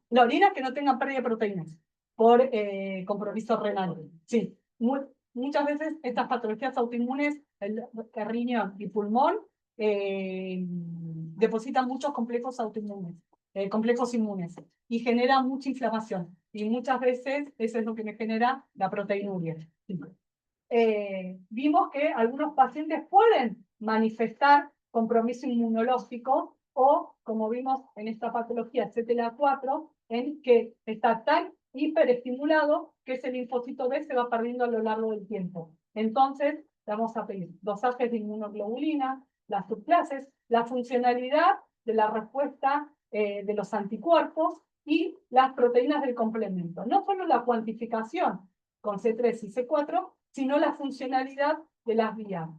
S2: La orina que no tengan pérdida de proteínas por compromiso renal. Sí, muchas veces estas patologías autoinmunes, el riñón y pulmón, depositan muchos complejos autoinmunes, complejos inmunes, y genera mucha inflamación. Y muchas veces eso es lo que me genera la proteinuria. Sí. Vimos que algunos pacientes pueden manifestar compromiso inmunológico o, como vimos en esta patología CTLA4, en que está tan hiperestimulado que ese linfocito B se va perdiendo a lo largo del tiempo. Entonces, vamos a pedir dosajes de inmunoglobulina, las subclases, la funcionalidad de la respuesta de los anticuerpos y las proteínas del complemento. No solo la cuantificación con C3 y C4, sino la funcionalidad de las vías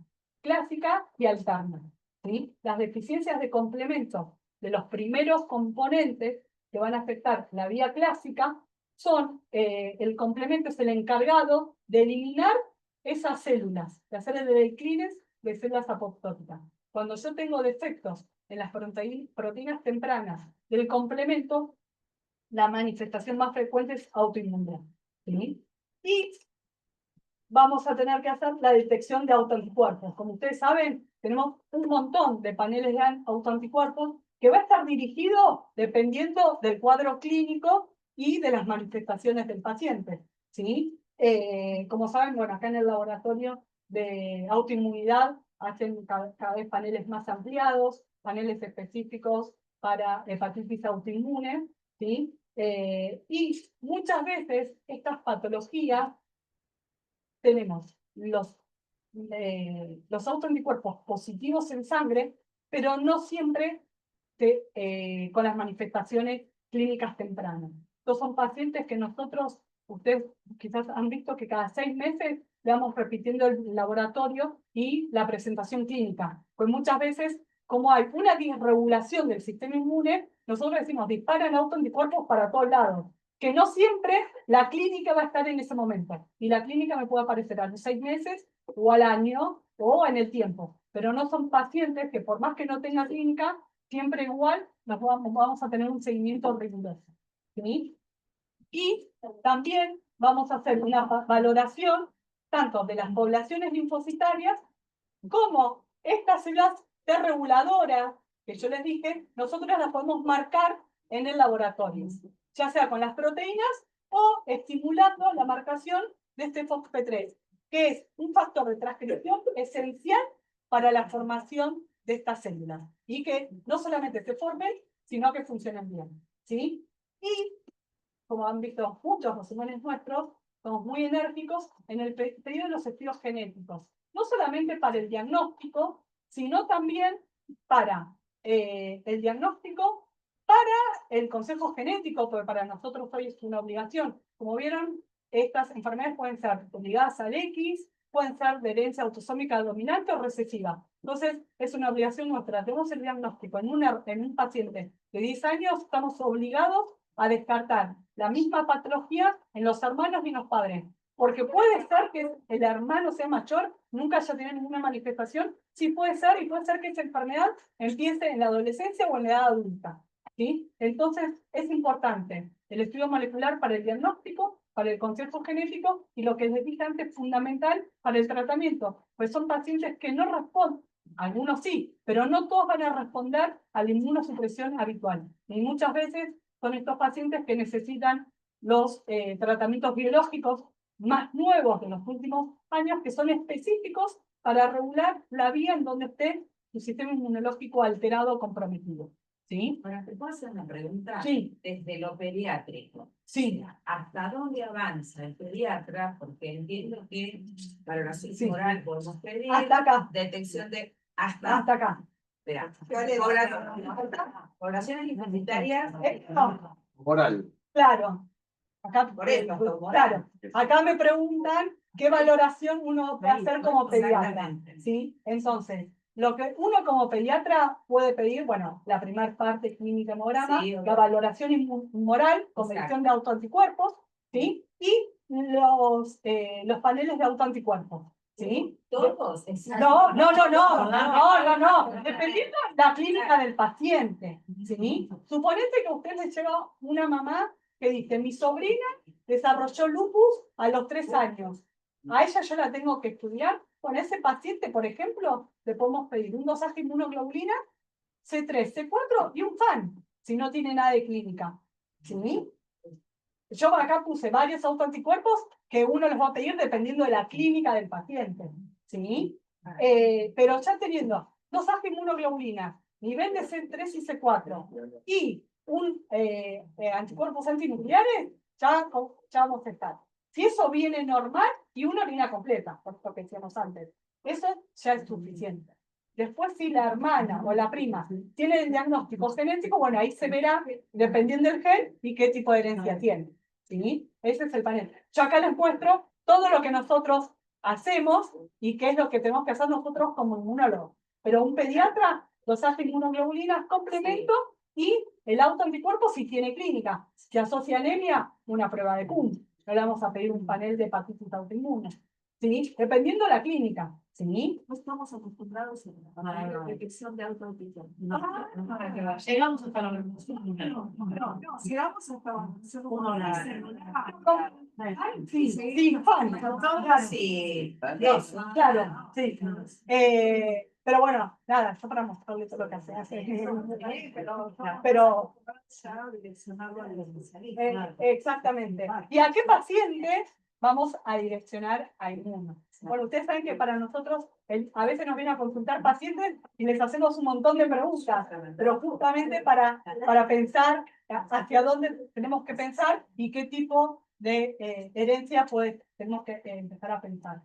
S2: clásica y alterna. ¿Sí? Las deficiencias de complemento de los primeros componentes que van a afectar la vía clásica son, el complemento es el encargado de eliminar esas células, de hacer el declines de células apoptóticas. Cuando yo tengo defectos en las proteínas tempranas del complemento, la manifestación más frecuente es autoinmunidad. ¿Sí? Y vamos a tener que hacer la detección de autoanticuerpos. Como ustedes saben, tenemos un montón de paneles de autoanticuerpos que va a estar dirigido dependiendo del cuadro clínico y de las manifestaciones del paciente. ¿Sí? Como saben, bueno, acá en el laboratorio de autoinmunidad hacen cada vez paneles más ampliados, paneles específicos para hepatitis autoinmune, ¿sí? Y muchas veces estas patologías tenemos los autoanticuerpos positivos en sangre, pero no siempre con las manifestaciones clínicas tempranas. Estos son pacientes que nosotros, ustedes quizás han visto que cada 6 meses le vamos repitiendo el laboratorio y la presentación clínica. Pues muchas veces, como hay una disregulación del sistema inmune, nosotros decimos, disparan autoanticuerpos para todos lados, que no siempre la clínica va a estar en ese momento. Y la clínica me puede aparecer a los 6 meses, o al año, o en el tiempo. Pero no son pacientes que por más que no tengan clínica, siempre igual vamos a tener un seguimiento riguroso. ¿Sí? Y también vamos a hacer una valoración tanto de las poblaciones linfocitarias como estas células T reguladoras que yo les dije, nosotros las podemos marcar en el laboratorio, ya sea con las proteínas o estimulando la marcación de este FOXP3, que es un factor de transcripción esencial para la formación de estas células y que no solamente se formen, sino que funcionen bien. ¿Sí? Y, como han visto muchos resúmenes nuestros, somos muy enérgicos en el pedido de los estudios genéticos, no solamente para el diagnóstico, sino también para el diagnóstico, para el consejo genético, porque para nosotros hoy es una obligación. Como vieron, estas enfermedades pueden ser ligadas al X, pueden ser de herencia autosómica dominante o recesiva. Entonces, es una obligación nuestra. Tenemos el diagnóstico en un paciente de 10 años, estamos obligados a descartar la misma patología en los hermanos y en los padres. Porque puede ser que el hermano sea mayor, nunca haya tenido ninguna manifestación. Sí puede ser, y puede ser que esa enfermedad empiece en la adolescencia o en la edad adulta. ¿Sí? Entonces, es importante el estudio molecular para el diagnóstico, para el consejo genético, y lo que les dije antes, fundamental para el tratamiento. Pues son pacientes que no responden, algunos sí, pero no todos van a responder a la inmunosupresión habitual. Y muchas veces son estos pacientes que necesitan los tratamientos biológicos más nuevos de los últimos años, que son específicos para regular la vía en donde esté su sistema inmunológico alterado o comprometido. ¿Sí?
S4: Bueno, ¿te puedo hacer una pregunta?
S2: Sí.
S4: Desde lo pediátrico.
S2: Sí.
S4: ¿Hasta dónde avanza el pediatra? Porque entiendo que valoración
S2: Sí.
S4: moral podemos pedir.
S2: Hasta acá.
S4: Detección de...
S2: Hasta acá.
S4: Espera. Poblaciones linfocitarias.
S2: No.
S5: Moral.
S2: Claro. Acá,
S4: Por eso,
S2: claro. Acá me preguntan qué valoración uno puede hacer como pediatra,
S4: Exactamente.
S2: ¿sí? Entonces, lo que uno como pediatra puede pedir, bueno, la primera parte clínica hemograma,
S4: Sí,
S2: la valoración moral con
S4: Exacto.
S2: medición de autoanticuerpos, ¿sí? Y los paneles de autoanticuerpos, ¿sí?
S4: Todos.
S2: No, dependiendo de la clínica del paciente, ¿sí? Suponete que usted le lleva una mamá que dice, mi sobrina desarrolló lupus a los 3 años. A ella yo la tengo que estudiar. Con ese paciente, por ejemplo, le podemos pedir un dosaje de inmunoglobulina C3, C4 y un FAN, si no tiene nada de clínica, ¿sí? Yo acá puse varios autoanticuerpos que uno los va a pedir dependiendo de la clínica del paciente, ¿sí? Pero ya teniendo dosaje de inmunoglobulina, nivel de C3 y C4 y un anticuerpos antinucleares, ya vamos a estar. Si eso viene normal y una orina completa, por lo que decíamos antes, eso ya es suficiente. Después, si la hermana o la prima tiene el diagnóstico genético, bueno, ahí se verá, dependiendo del gen y qué tipo de herencia tiene. ¿Sí? Ese es el panel. Yo acá les muestro todo lo que nosotros hacemos y qué es lo que tenemos que hacer nosotros como inmunólogos. Pero un pediatra los hace inmunoglobulinas complemento y el autoanticuerpo si tiene clínica. Si asocia anemia, una prueba de Kuhn. No le vamos a pedir un panel de hepatitis autoinmune. ¿Sí? Dependiendo de la clínica. ¿Sí?
S1: No estamos acostumbrados a la detección de autoanticuerpos.
S3: Llegamos hasta la
S1: Llegamos hasta
S2: Sí, fan.
S4: Sí,
S2: Claro, sí. Pero bueno, nada, yo para mostrarles todo lo que hace. Pero exactamente. ¿Y a qué pacientes vamos a direccionar a inmuno? Bueno, ustedes saben que para nosotros a veces nos vienen a consultar pacientes y les hacemos un montón de preguntas, pero justamente para pensar hacia dónde tenemos que pensar y qué tipo de herencia tenemos que empezar a pensar.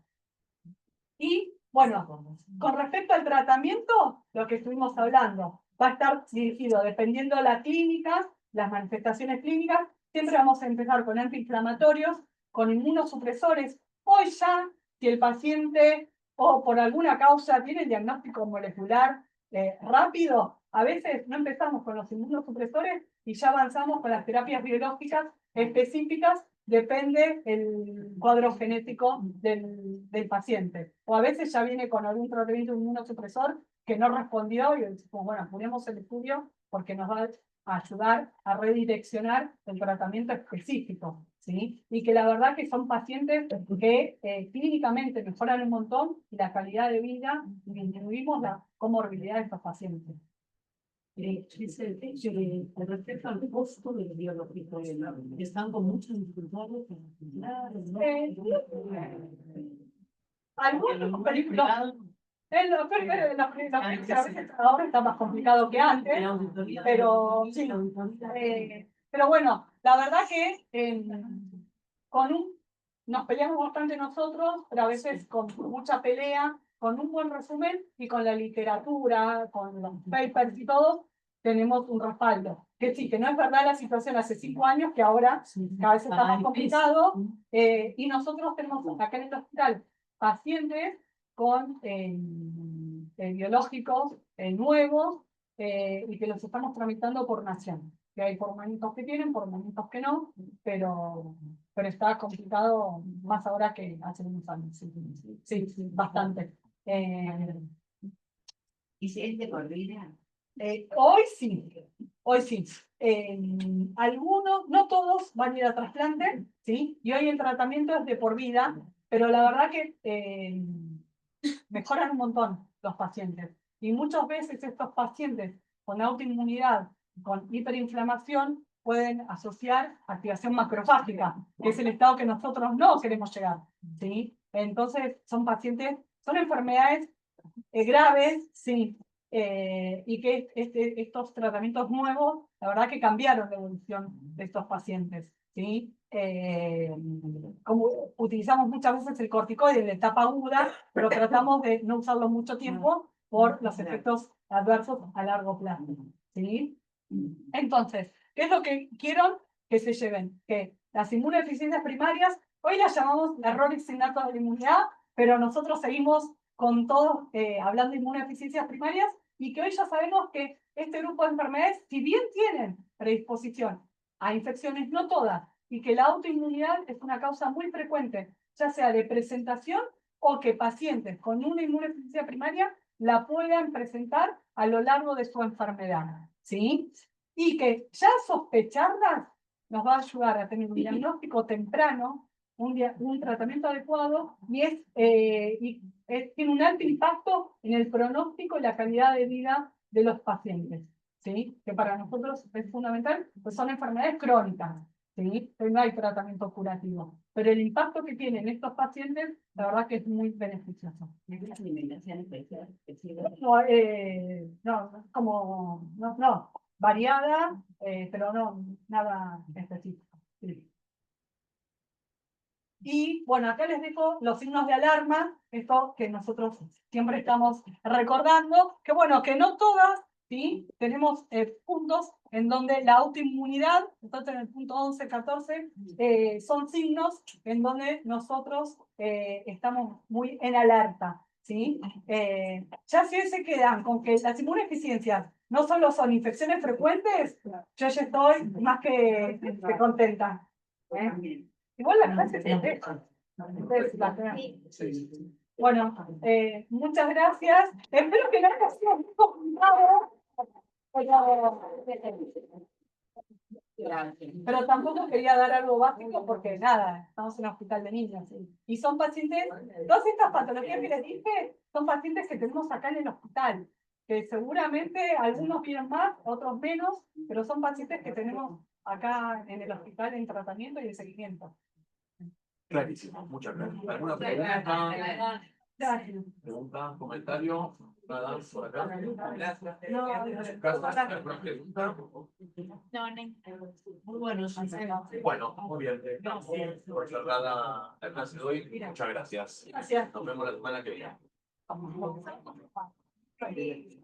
S2: Y bueno, con respecto al tratamiento, lo que estuvimos hablando, va a estar dirigido dependiendo de la clínica, las manifestaciones clínicas. Siempre vamos a empezar con antiinflamatorios, con inmunosupresores. Hoy ya, si el paciente o por alguna causa tiene el diagnóstico molecular rápido, a veces no empezamos con los inmunosupresores y ya avanzamos con las terapias biológicas específicas, depende el cuadro genético del paciente. O a veces ya viene con algún tratamiento inmunosupresor que no respondió y decimos, bueno, apuremos el estudio porque nos va a ayudar a redireccionar el tratamiento específico, ¿sí? Y que la verdad que son pacientes que clínicamente mejoran un montón y la calidad de vida y disminuimos la comorbilidad de estos pacientes.
S5: Respecto al costo del biológico, están con muchas dificultades.
S2: Algunos películas. Ahora está más complicado que antes, pero sí. Pero bueno, la verdad que nos peleamos bastante nosotros, pero a veces con mucha pelea, con un buen resumen y con la literatura, con los papers y todo, tenemos un respaldo. Que sí, que no es verdad la situación hace 5 años, que ahora cada vez está más complicado, y nosotros tenemos acá en el hospital pacientes con biológicos nuevos y que los estamos tramitando por nación. Que hay por momentos que tienen, por momentos que no, pero está complicado más ahora que hace unos años. Sí, bastante.
S4: ¿Y si es de por vida?
S2: Hoy sí. Algunos, no todos van a ir a trasplante, ¿sí? Y hoy el tratamiento es de por vida, pero la verdad que mejoran un montón los pacientes. Y muchas veces estos pacientes con autoinmunidad, con hiperinflamación, pueden asociar activación macrofágica, que es el estado que nosotros no queremos llegar, ¿sí? Entonces son enfermedades graves, sí, y que estos tratamientos nuevos, la verdad que cambiaron la evolución de estos pacientes, ¿sí? Como utilizamos muchas veces el corticoide en la etapa aguda, pero tratamos de no usarlo mucho tiempo por los efectos adversos a largo plazo, ¿sí? Entonces, ¿qué es lo que quiero que se lleven? Que las inmunodeficiencias primarias Hoy la llamamos errores innatos de la inmunidad, pero nosotros seguimos con todos hablando de inmunodeficiencias primarias y que hoy ya sabemos que este grupo de enfermedades, si bien tienen predisposición a infecciones, no todas, y que la autoinmunidad es una causa muy frecuente, ya sea de presentación o que pacientes con una inmunodeficiencia primaria la puedan presentar a lo largo de su enfermedad, ¿sí? Y que ya sospecharlas nos va a ayudar a tener un diagnóstico temprano, un tratamiento adecuado tiene un alto impacto en el pronóstico y la calidad de vida de los pacientes, ¿sí? Que para nosotros es fundamental, pues son enfermedades crónicas, ¿sí? Pero no hay tratamiento curativo. Pero el impacto que tienen estos pacientes, la verdad que es muy beneficioso. No, variada, pero no, nada específico. Sí. Y bueno, acá les dejo los signos de alarma, esto que nosotros siempre estamos recordando, que bueno, que no todas, ¿sí? Tenemos puntos en donde la autoinmunidad, entonces en el punto 11, 14, son signos en donde nosotros estamos muy en alerta, ¿sí? Ya si se quedan con que las inmunodeficiencias no solo son infecciones frecuentes, yo ya estoy más que contenta. Igual la clase se deja. Bueno, muchas gracias. Espero que no haya sido muy complicado, pero tampoco quería dar algo básico porque nada, estamos en un hospital de niños. Y son pacientes, todas estas patologías que les dije, son pacientes que tenemos acá en el hospital, que seguramente algunos vienen más, otros menos, pero son pacientes que tenemos acá en el hospital en tratamiento y en seguimiento.
S6: Clarísimo, muchas gracias. ¿Alguna pregunta?
S2: Gracias.
S6: ¿Pregunta? ¿Comentario? Nada, por acá. Gracias.
S2: No,
S6: ¿Alguna pregunta?
S5: Muy bueno,
S6: Bueno, muy bien. Por cerrada la clase de hoy, muchas gracias.
S2: Gracias.
S6: Nos vemos la semana que viene.
S1: Sí.